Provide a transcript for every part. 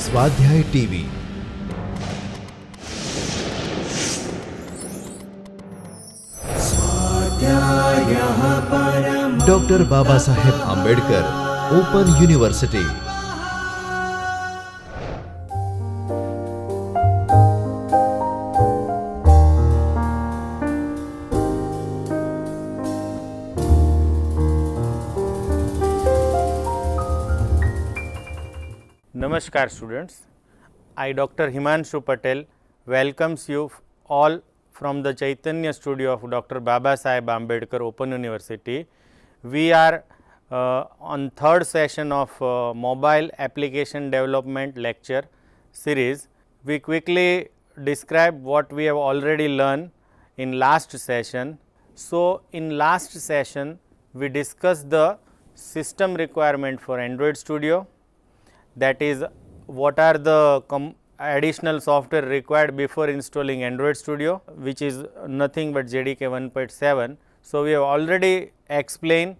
स्वाध्याय TV doctor Baba Saheb Ambedkar open university. Namaskar students, I Dr. Himanshu Patel welcomes you all from the Chaitanya studio of Dr. Baba Saheb Ambedkar Open University. We are on third session of mobile application development lecture series. We quickly describe what we have already learned in last session. So, in last session we discussed the system requirement for Android Studio, that is what are the additional software required before installing Android Studio, which is nothing but JDK 1.7. So, we have already explained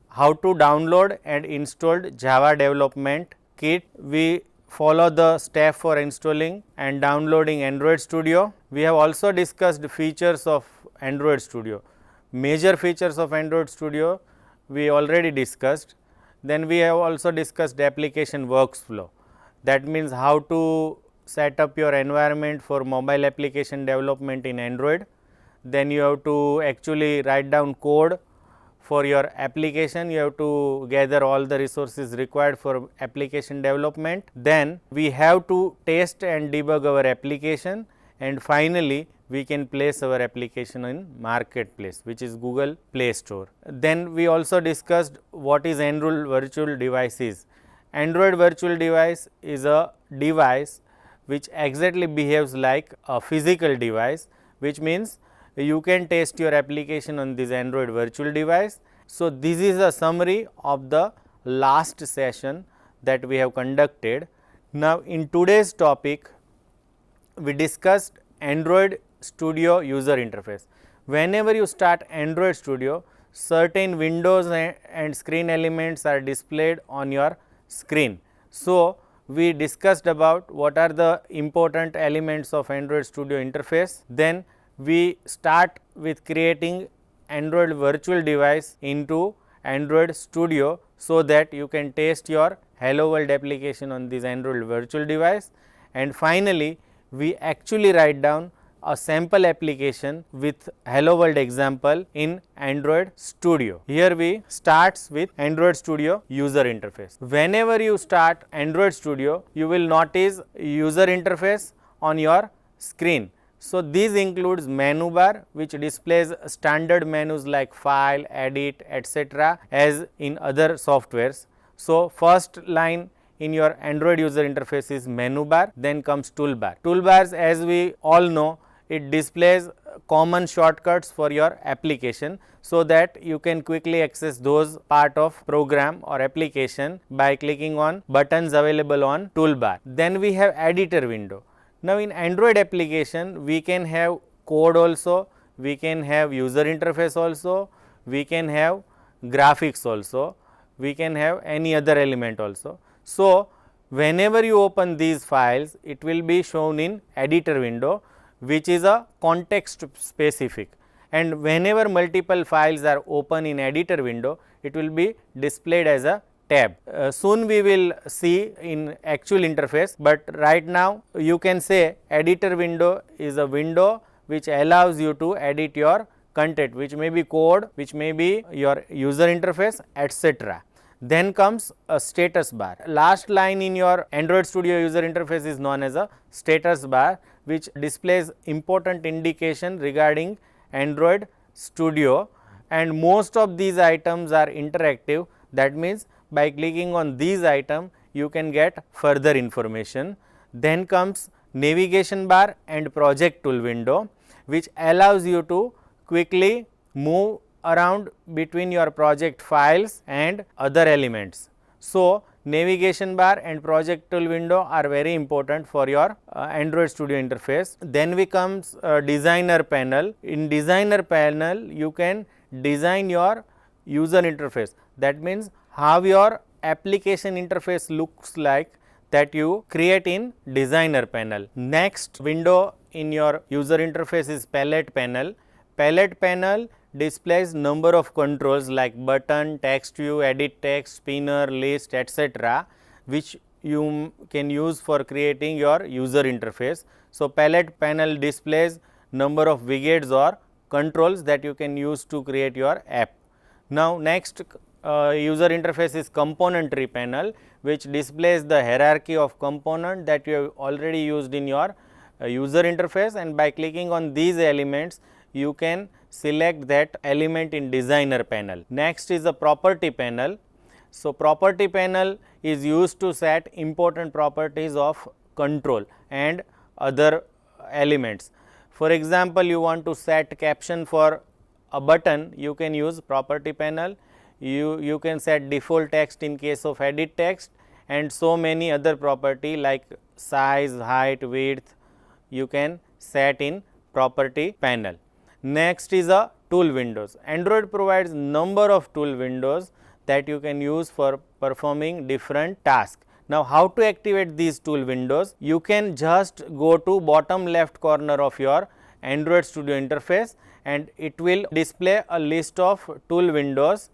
how to download and install Java development kit. We follow the step for installing and downloading Android Studio. We have also discussed features of Android Studio. Major features of Android Studio we already discussed. Then we have also discussed application workflow, that means how to set up your environment for mobile application development in Android. Then you have to actually write down code for your application, you have to gather all the resources required for application development. Then we have to test and debug our application, and finally we can place our application in marketplace, which is Google Play Store. Then we also discussed what is Android virtual devices. Android virtual device is a device which exactly behaves like a physical device, which means you can test your application on this Android virtual device. So, this is a summary of the last session that we have conducted. Now, in today's topic we discussed Android Studio user interface. Whenever you start Android Studio, certain windows and screen elements are displayed on your screen. So, we discussed about what are the important elements of Android Studio interface. Then we start with creating Android virtual device into Android Studio, so that you can test your Hello World application on this Android virtual device. And finally, we actually write down a sample application with Hello World example in Android Studio. Here we starts with Android Studio user interface. Whenever you start Android Studio, you will notice user interface on your screen. So, this includes menu bar, which displays standard menus like file, edit, etc. as in other softwares. So, first line in your Android user interface is menu bar, then comes toolbar. Toolbars, as we all know, it displays common shortcuts for your application, so that you can quickly access those part of program or application by clicking on buttons available on toolbar. Then we have editor window. Now, in Android application we can have code also, we can have user interface also, we can have graphics also, we can have any other element also. So, whenever you open these files, it will be shown in editor window, which is a context specific, and whenever multiple files are open in editor window, it will be displayed as a tab. Soon we will see in actual interface, but right now you can say editor window is a window which allows you to edit your content, which may be code, which may be your user interface, etc. Then comes a status bar. Last line in your Android Studio user interface is known as a status bar, which displays important indication regarding Android Studio, and most of these items are interactive. That means, by clicking on these items you can get further information. Then comes navigation bar and project tool window, which allows you to quickly move around between your project files and other elements. So, navigation bar and project tool window are very important for your Android Studio interface. Then we comes designer panel. In designer panel you can design your user interface, that means how your application interface looks like, that you create in designer panel. Next window in your user interface is palette panel. Palette panel displays number of controls like button, text view, edit text, spinner, list, etc., which you can use for creating your user interface. So, palette panel displays number of widgets or controls that you can use to create your app. Now, next user interface is component tree panel, which displays the hierarchy of component that you have already used in your user interface, and by clicking on these elements you can select that element in designer panel. Next is the property panel. So, property panel is used to set important properties of control and other elements. For example, you want to set caption for a button, you can use property panel. You can set default text in case of edit text, and so many other property like size, height, width you can set in property panel. Next is a tool windows. Android provides number of tool windows that you can use for performing different tasks. Now, how to activate these tool windows? You can just go to bottom left corner of your Android Studio interface, and it will display a list of tool windows,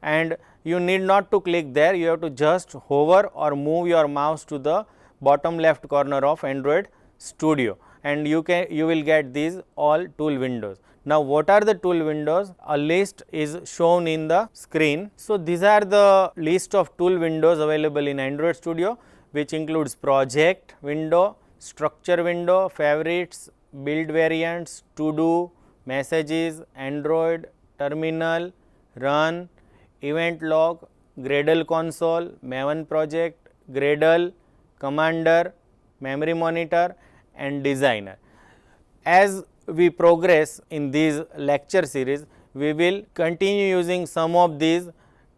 and you need not to click there, you have to just hover or move your mouse to the bottom left corner of Android Studio, and you will get these all tool windows. Now, what are the tool windows? A list is shown in the screen. So, these are the list of tool windows available in Android Studio, which includes project window, structure window, favorites, build variants, to do, messages, Android, terminal, run, event log, Gradle console, Maven project, Gradle, commander, memory monitor and designer. As we progress in this lecture series, we will continue using some of these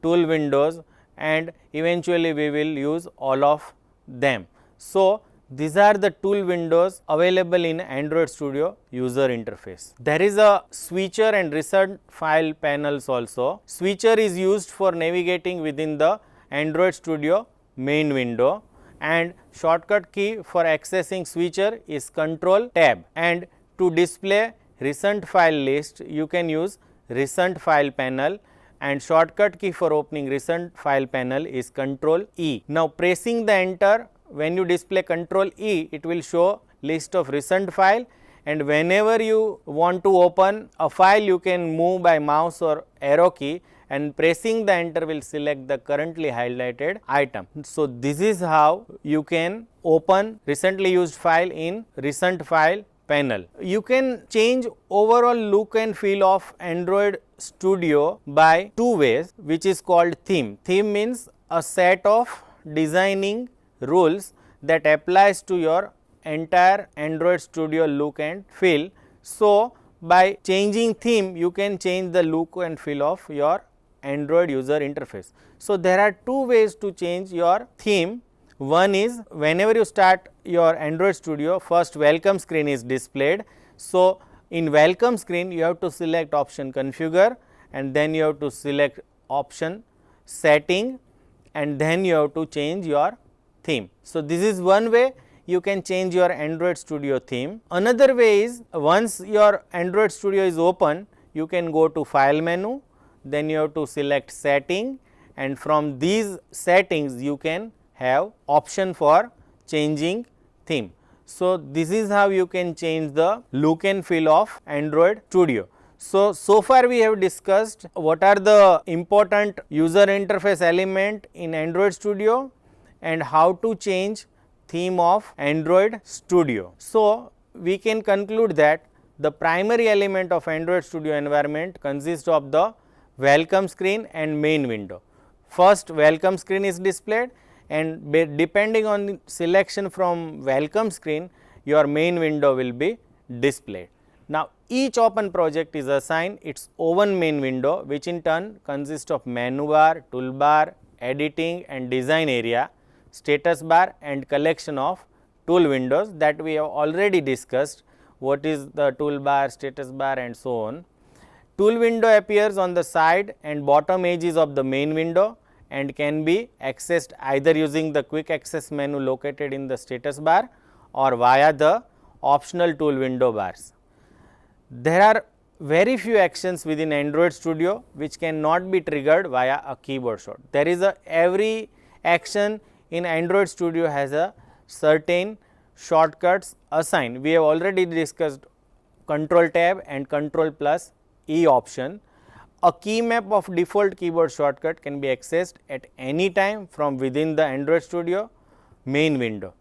tool windows, and eventually we will use all of them. So, these are the tool windows available in Android Studio user interface. There is a switcher and recent file panels also. Switcher is used for navigating within the Android Studio main window, and shortcut key for accessing switcher is Control Tab, and to display recent file list you can use recent file panel, and shortcut key for opening recent file panel is Control E. Now, pressing the enter, when you display Control E, it will show list of recent file, and whenever you want to open a file you can move by mouse or arrow key, and pressing the enter will select the currently highlighted item. So, this is how you can open recently used file in recent file panel. You can change overall look and feel of Android Studio by two ways, which is called theme. Theme means a set of designing rules that applies to your entire Android Studio look and feel. So, by changing theme you can change the look and feel of your Android user interface. So, there are two ways to change your theme. One is whenever you start your Android Studio, first welcome screen is displayed. So, in welcome screen you have to select option configure, and then you have to select option setting, and then you have to change your theme. So, this is one way you can change your Android Studio theme. Another way is once your Android Studio is open, you can go to file menu, then you have to select setting, and from these settings you can have option for changing theme. So, this is how you can change the look and feel of Android Studio. So far we have discussed what are the important user interface element in Android Studio and how to change theme of Android Studio. So, we can conclude that the primary element of Android Studio environment consists of the welcome screen and main window. First welcome screen is displayed, and depending on selection from welcome screen, your main window will be displayed. Now, each open project is assigned its own main window, which in turn consists of menu bar, toolbar, editing and design area, status bar and collection of tool windows that we have already discussed. What is the toolbar, status bar and so on. Tool window appears on the side and bottom edges of the main window, and can be accessed either using the quick access menu located in the status bar or via the optional tool window bars. There are very few actions within Android Studio which cannot be triggered via a keyboard shortcut. There is every action in Android Studio has a certain shortcuts assigned. We have already discussed Control Tab and Control plus E option. A key map of default keyboard shortcut can be accessed at any time from within the Android Studio main window.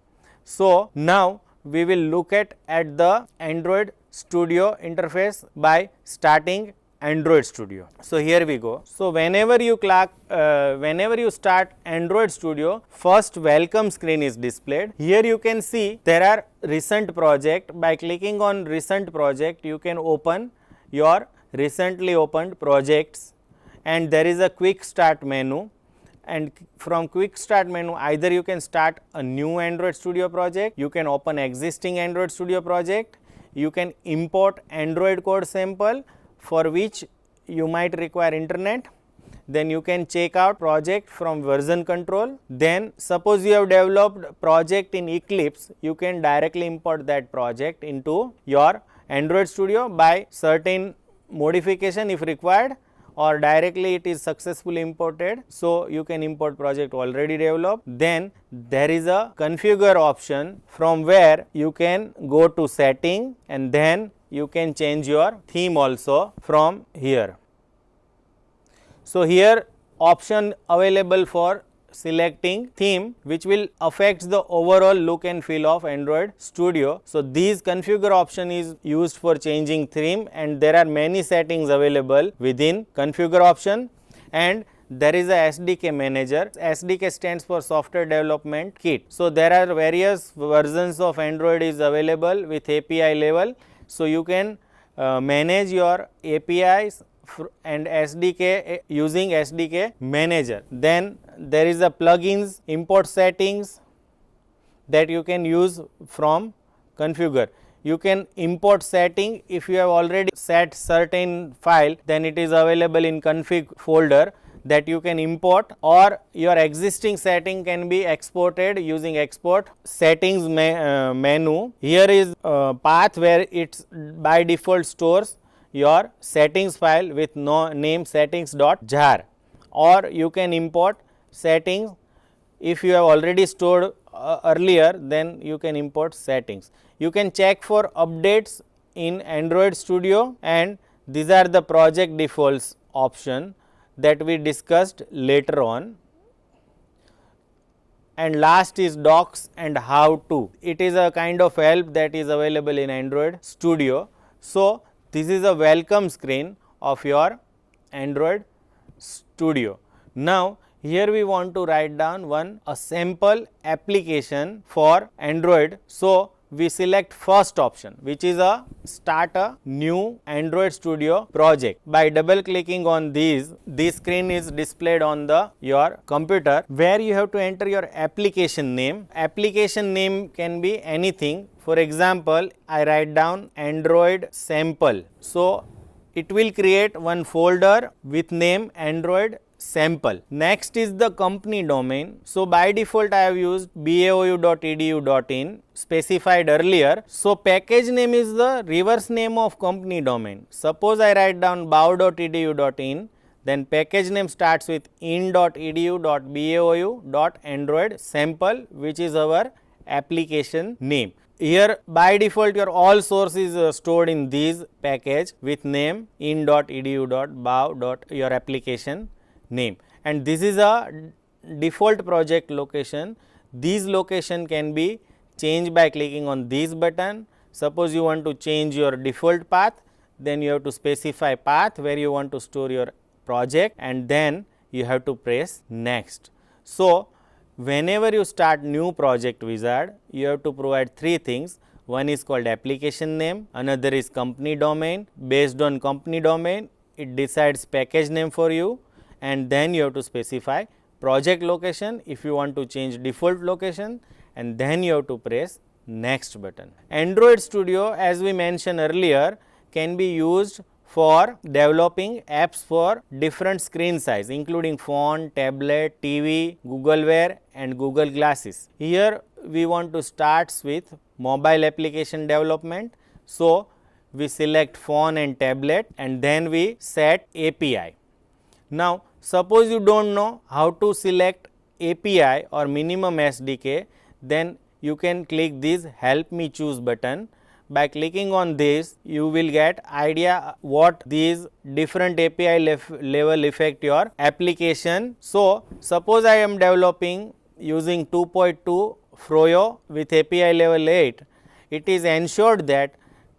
So, now we will look at the Android Studio interface by starting Android Studio. So, here we go. So, whenever you start Android Studio, first welcome screen is displayed. Here you can see there are recent project. By clicking on recent project, you can open your recently opened projects, and there is a quick start menu, and from quick start menu either you can start a new Android Studio project, you can open existing Android Studio project, you can import Android code sample for which you might require internet, then you can check out project from version control. Then suppose you have developed project in Eclipse, you can directly import that project into your Android Studio by certain modification if required, or directly it is successfully imported. So, you can import project already developed. Then there is a configure option from where you can go to setting, and then you can change your theme also from here. So, here option available for selecting theme which will affect the overall look and feel of Android Studio. So, these configure option is used for changing theme, and there are many settings available within configure option, and there is a SDK manager. SDK stands for software development kit. So, there are various versions of Android is available with API level. So, you can manage your APIs and SDK using SDK manager. Then there is a plugins import settings that you can use from configure. You can import setting if you have already set certain file, then it is available in config folder that you can import, or your existing setting can be exported using export settings menu. Here is path where it's by default stores your settings file with name settings.jar, or you can import settings if you have already stored earlier, then you can import settings. You can check for updates in Android Studio, and these are the project defaults option that we discussed later on. And last is docs and how to. It is a kind of help that is available in Android Studio. So, this is a welcome screen of your Android Studio. Now, here we want to write down a sample application for Android. So, we select first option, which is a start a new Android Studio project. By double clicking on this screen is displayed on your computer, where you have to enter your application name. Application name can be anything. For example, I write down Android sample. So, it will create one folder with name Android sample. Next is the company domain. So, by default I have used baou.edu.in specified earlier. So, package name is the reverse name of company domain. Suppose I write down bao.edu.in, then package name starts with in.edu.bau.android sample, which is our application name. Here by default your all source is stored in this package with name in.edu.bao. your application name, and this is a default project location. These location can be changed by clicking on this button. Suppose you want to change your default path, then you have to specify path where you want to store your project, and then you have to press next. So, whenever you start new project wizard, you have to provide three things. One is called application name, another is company domain. Based on company domain, it decides package name for you, and then you have to specify project location if you want to change default location, and then you have to press next button. Android Studio, as we mentioned earlier, can be used for developing apps for different screen size, including phone, tablet, TV, Google Wear and Google Glasses. Here we want to start with mobile application development. So we select phone and tablet and then we set API. Now suppose you don't know how to select API or minimum SDK, then you can click this help me choose button. By clicking on this, you will get idea what these different API level affect your application. So suppose I am developing using 2.2 Froyo with API level 8, it is ensured that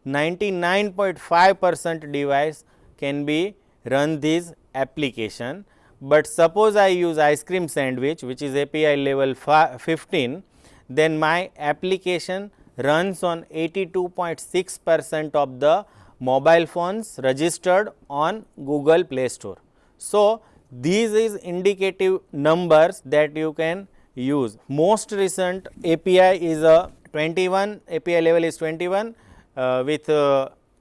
99.5% device can be run this application. But suppose I use ice cream sandwich which is API level 15, then my application runs on 82.6% of the mobile phones registered on Google Play Store. So these is indicative numbers that you can use. Most recent API is a 21, API level is 21 with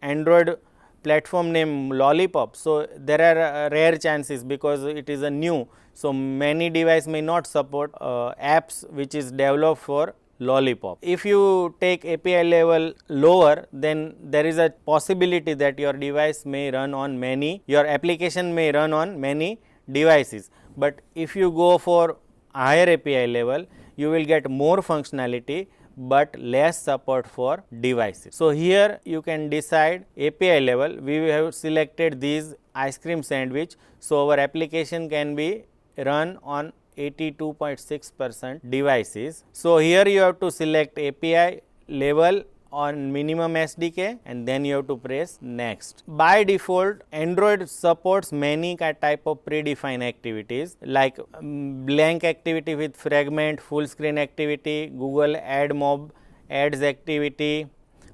Android platform name Lollipop. So there are rare chances because it is a new. So many device may not support apps which is developed for Lollipop. If you take API level lower, then there is a possibility that your device may run on many, your application may run on many devices. But if you go for higher API level, you will get more functionality but less support for devices. So here you can decide API level. We have selected these ice cream sandwich. So our application can be run on 82.6% devices. So here you have to select API level on minimum SDK and then you have to press next. By default, Android supports many type of predefined activities like blank activity with fragment, full screen activity, Google Ad Mob ads activity,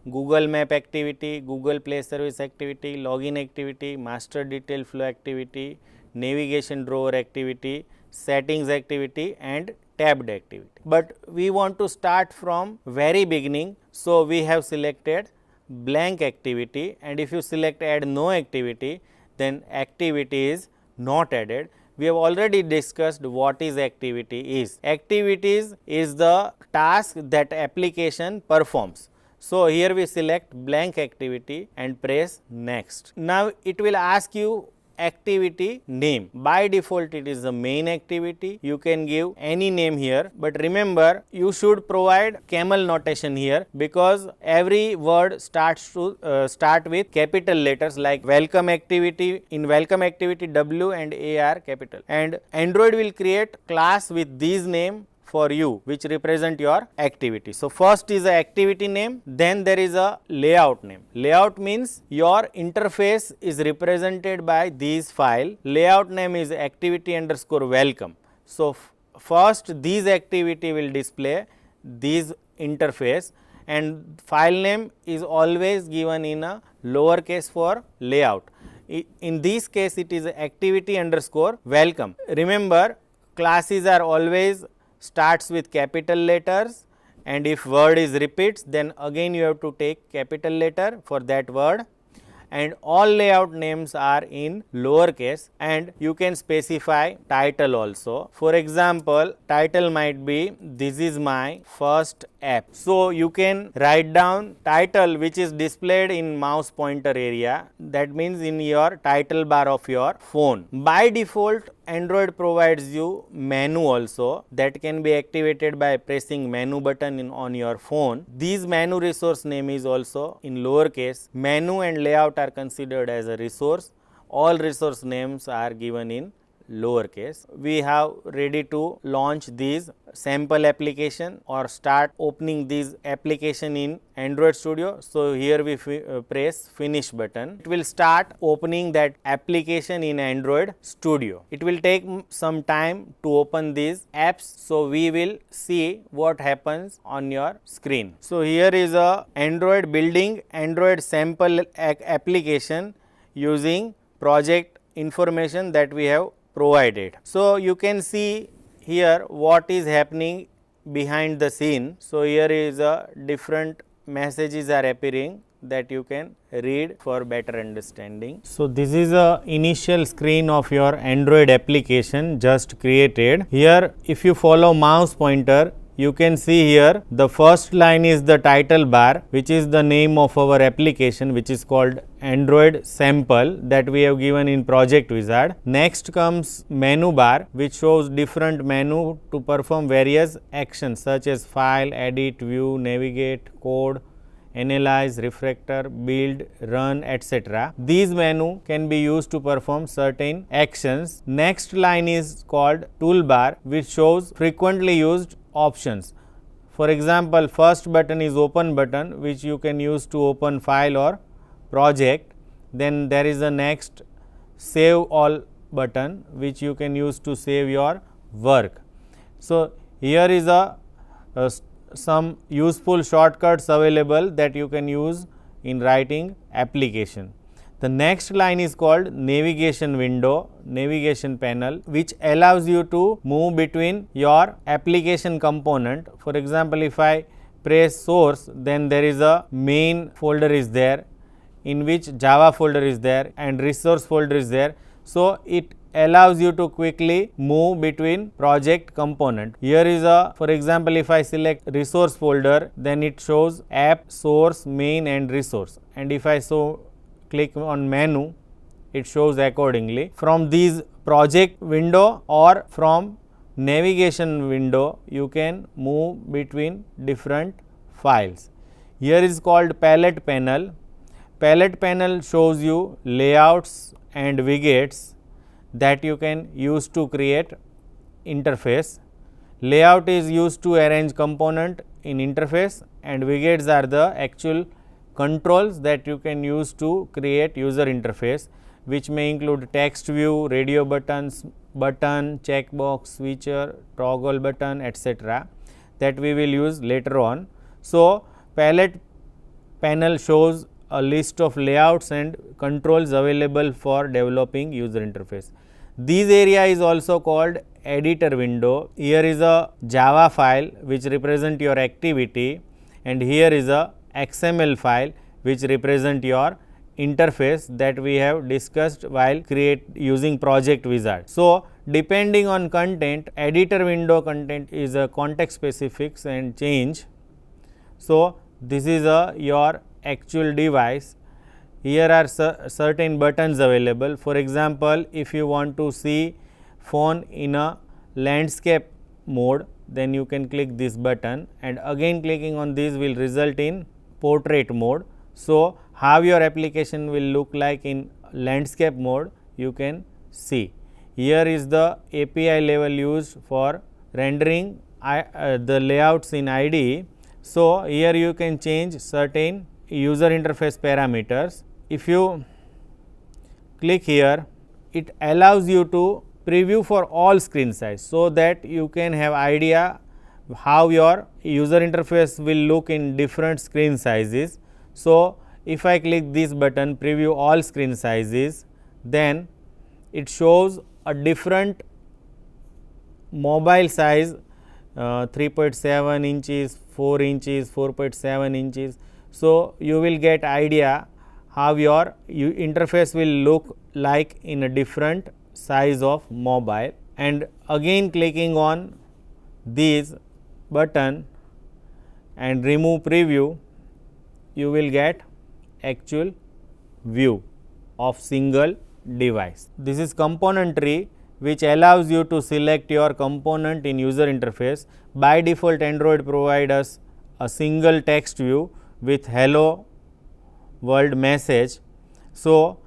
Google Map activity, Google Play Service activity, login activity, master detail flow activity, navigation drawer activity, settings activity and tabbed activity. But we want to start from very beginning. So we have selected blank activity, and if you select add no activity, then activity is not added. We have already discussed what is activity is. Activities is the task that application performs. So here we select blank activity and press next. Now it will ask you activity name. By default it is the main activity. You can give any name here, but remember you should provide camel notation here because every word starts to start with capital letters like welcome activity. In welcome activity W and A are capital, and Android will create class with these name for you which represent your activity. So first is the activity name, then there is a layout name. Layout means your interface is represented by these file. Layout name is activity underscore welcome. So first these activity will display these interface, and file name is always given in a lowercase for layout. In this case it is activity underscore welcome. Remember classes are always starts with capital letters, and if word is repeats then again you have to take capital letter for that word, and all layout names are in lowercase, and you can specify title also. For example, title might be this is my first app. So you can write down title which is displayed in mouse pointer area, that means in your title bar of your phone. By default Android provides you menu also that can be activated by pressing menu button on your phone. These menu resource name is also in lowercase. Menu and layout are considered as a resource. All resource names are given in lowercase. We have ready to launch these sample application or start opening these application in Android Studio. So here we press finish button. It will start opening that application in Android Studio. It will take some time to open these apps. So we will see what happens on your screen. So here is a Android building Android sample application using project information that we have provided. So you can see here what is happening behind the scene. So here is a different messages are appearing that you can read for better understanding. So this is a initial screen of your Android application just created. Here if you follow mouse pointer, you can see here the first line is the title bar, which is the name of our application, which is called Android sample that we have given in Project Wizard. Next comes menu bar, which shows different menu to perform various actions such as file, edit, view, navigate, code, analyze, refactor, build, run, etc. These menu can be used to perform certain actions. Next line is called toolbar, which shows frequently used options. For example, first button is open button, which you can use to open file or project. Then there is a next save all button, which you can use to save your work. So here is some useful shortcuts available that you can use in writing application. The next line is called navigation window, navigation panel, which allows you to move between your application component. For example, if I press source, then there is a main folder is there, in which Java folder is there and resource folder is there. So it allows you to quickly move between project component. Here is for example, if I select resource folder, then it shows app, source, main and resource, and if I click on menu, it shows accordingly. From these project window or from navigation window, you can move between different files. Here is called palette panel. Palette panel shows you layouts and widgets that you can use to create interface. Layout is used to arrange component in interface, and widgets are the actual controls that you can use to create user interface, which may include text view, radio buttons, button, checkbox, switcher, toggle button, etc. that we will use later on. So palette panel shows a list of layouts and controls available for developing user interface. This area is also called editor window. Here is a Java file which represent your activity, and here is a XML file which represent your interface that we have discussed while using Project Wizard. So depending on content, editor window content is a context specifics and change. So this is your actual device. Here are certain buttons available. For example, if you want to see phone in a landscape mode, then you can click this button, and again clicking on this will result in portrait mode. So how your application will look like in landscape mode, you can see. Here is the API level used for rendering the layouts in IDE. So here you can change certain user interface parameters. If you click here, it allows you to preview for all screen size, so that you can have idea how your user interface will look in different screen sizes. So if I click this button, preview all screen sizes, then it shows a different mobile size, 3.7 inches, 4 inches, 4.7 inches. So you will get idea how your interface will look like in a different size of mobile. And again clicking on this button and remove preview, you will get actual view of single device. This is component tree, which allows you to select your component in user interface. By default, Android provides us a single text view with hello world message. So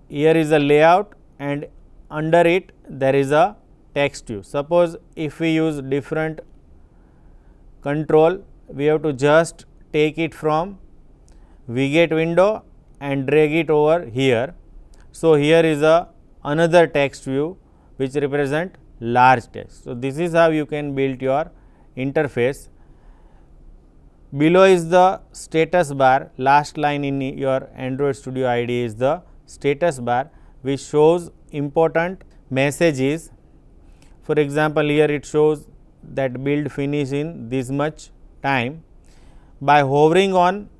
here is a layout, and under it there is a text view. Suppose if we use different control, we have to just take it from widget window and drag it over here. So here is another text view which represent large text. So this is how you can build your interface. Below is the status bar. Last line in your Android Studio IDE is the status bar, which shows important messages. For example, here it shows that build finish in this much time. By hovering on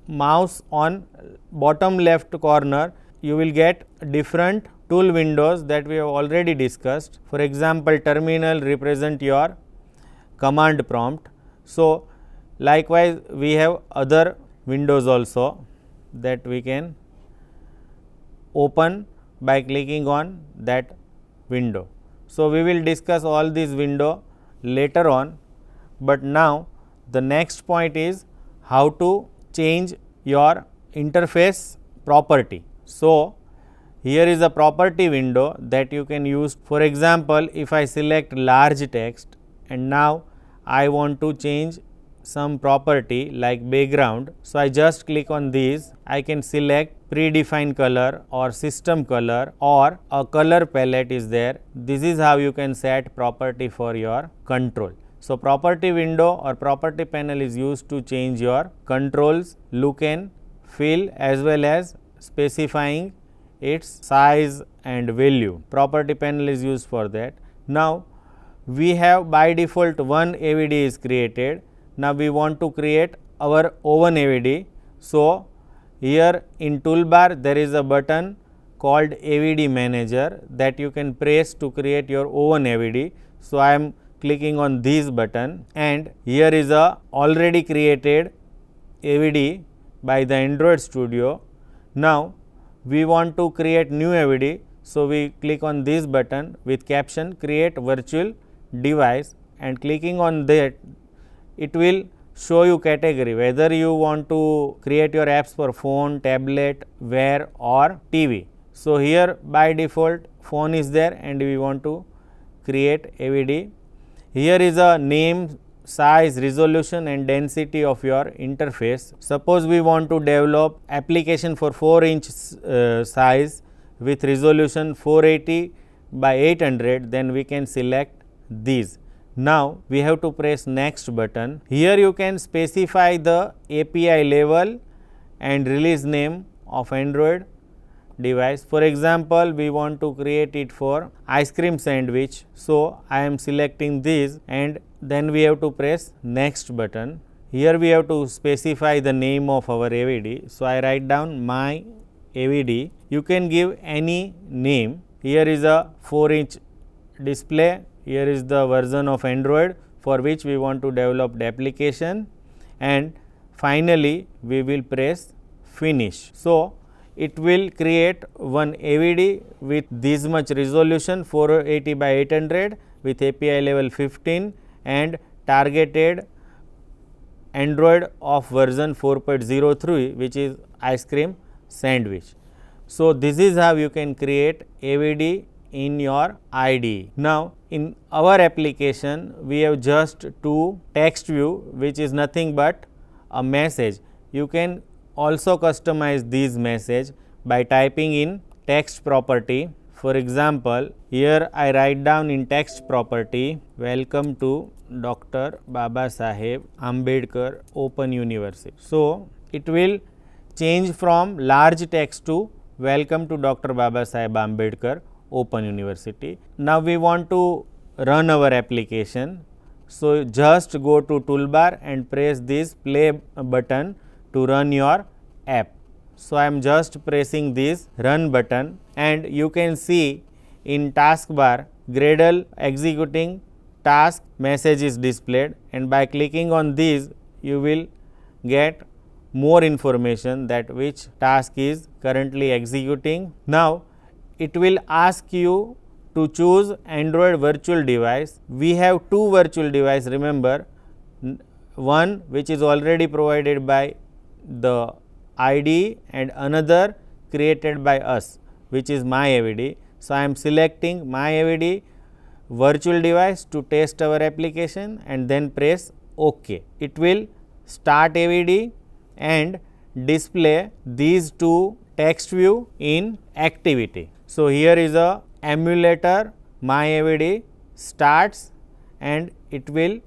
mouse on bottom left corner, you will get different tool windows that we have already discussed. For example, terminal represent your command prompt. So, likewise we have other windows also that we can open by clicking on that window. So, we will discuss all these window later on, but now the next point is how to change your interface property. So, here is a property window that you can use. For example, if I select large text and now I want to change some property like background. So, I just click on these, I can select predefined color or system color or a color palette is there. This is how you can set property for your control. So, property window or property panel is used to change your controls, look and feel as well as specifying its size and value. Property panel is used for that. Now, we have by default one AVD is created. Now, we want to create our own AVD. So, here in toolbar there is a button called AVD manager that you can press to create your own AVD. So, I am clicking on this button and here is a already created AVD by the Android Studio. Now, we want to create new AVD. So, we click on this button with caption create virtual device and clicking on that, it will show you category whether you want to create your apps for phone, tablet, Wear or TV. So, here by default phone is there and we want to create AVD. Here is a name, size, resolution and density of your interface. Suppose we want to develop application for 4-inch size with resolution 480 by 800, then we can select these. Now, we have to press next button. Here you can specify the API level and release name of Android device. For example, we want to create it for ice cream sandwich. So, I am selecting this and then we have to press next button. Here we have to specify the name of our AVD. So, I write down my AVD. You can give any name. Here is a 4-inch display. Here is the version of Android for which we want to develop the application and finally, we will press finish. So, it will create one AVD with this much resolution 480 by 800 with API level 15 and targeted Android of version 4.03 which is ice cream sandwich. So, this is how you can create AVD in your IDE. Now, in our application, we have just two text view which is nothing but a message. You can also customize this message by typing in text property. For example, here I write down in text property, welcome to Dr. Babasaheb Ambedkar Open University. So, it will change from large text to welcome to Dr. Babasaheb Ambedkar Open University. Now, we want to run our application. So, just go to toolbar and press this play button to run your app. So, I am just pressing this run button and you can see in taskbar Gradle executing task message is displayed and by clicking on this you will get more information that which task is currently executing. Now, it will ask you to choose Android virtual device. We have two virtual device, remember, one which is already provided by the IDE and another created by us which is my AVD. So, I am selecting my AVD virtual device to test our application and then press OK. It will start AVD and display these two text view in activity. So, here is a emulator my AVD starts and it will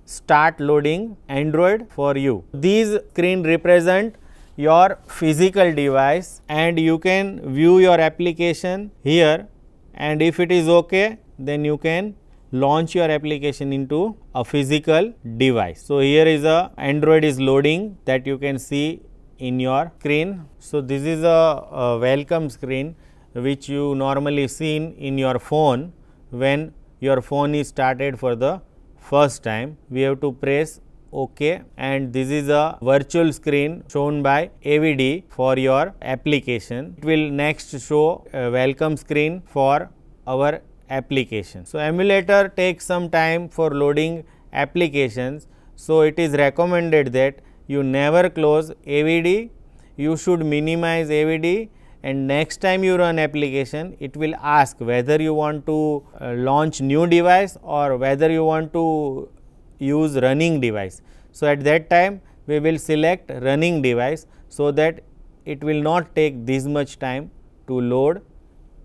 start loading Android for you. These screen represent your physical device and you can view your application here and if it is OK, then you can launch your application into a physical device. So, here is a Android is loading that you can see in your screen. So this is a welcome screen which you normally seen in your phone when your phone is started for the first time. We have to press OK, and this is a virtual screen shown by AVD for your application. It will next show a welcome screen for our application. So emulator takes some time for loading applications. So it is recommended that you never close AVD, you should minimize AVD, and next time you run application, it will ask whether you want to launch new device or whether you want to use running device. So at that time we will select running device, so that it will not take this much time to load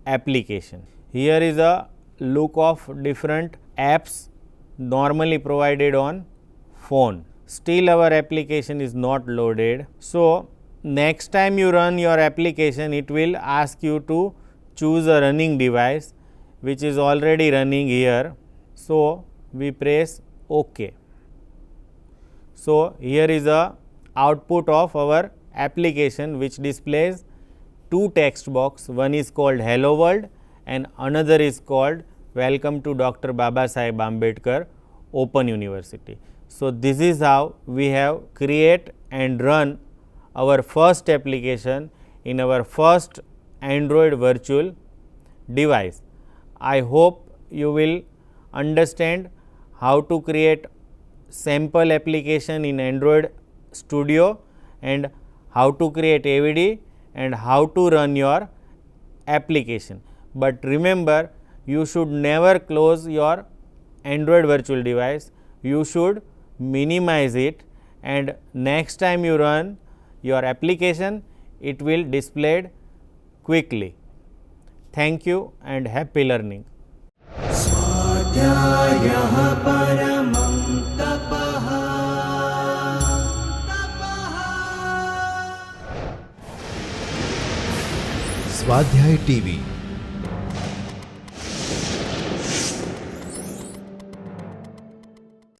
application. Here is a look of different apps normally provided on phone. Still our application is not loaded. So next time you run your application, it will ask you to choose a running device, which is already running here. So we press OK. So here is a output of our application which displays two text box. One is called Hello World and another is called Welcome to Dr. Babasaheb Ambedkar Open University. So this is how we have create and run our first application in our first Android virtual device. I hope you will understand how to create sample application in Android Studio and how to create AVD and how to run your application. But remember, you should never close your Android virtual device. You should minimize it, and next time you run your application, it will displayed quickly. Thank you and happy learning. स्वाध्याय TV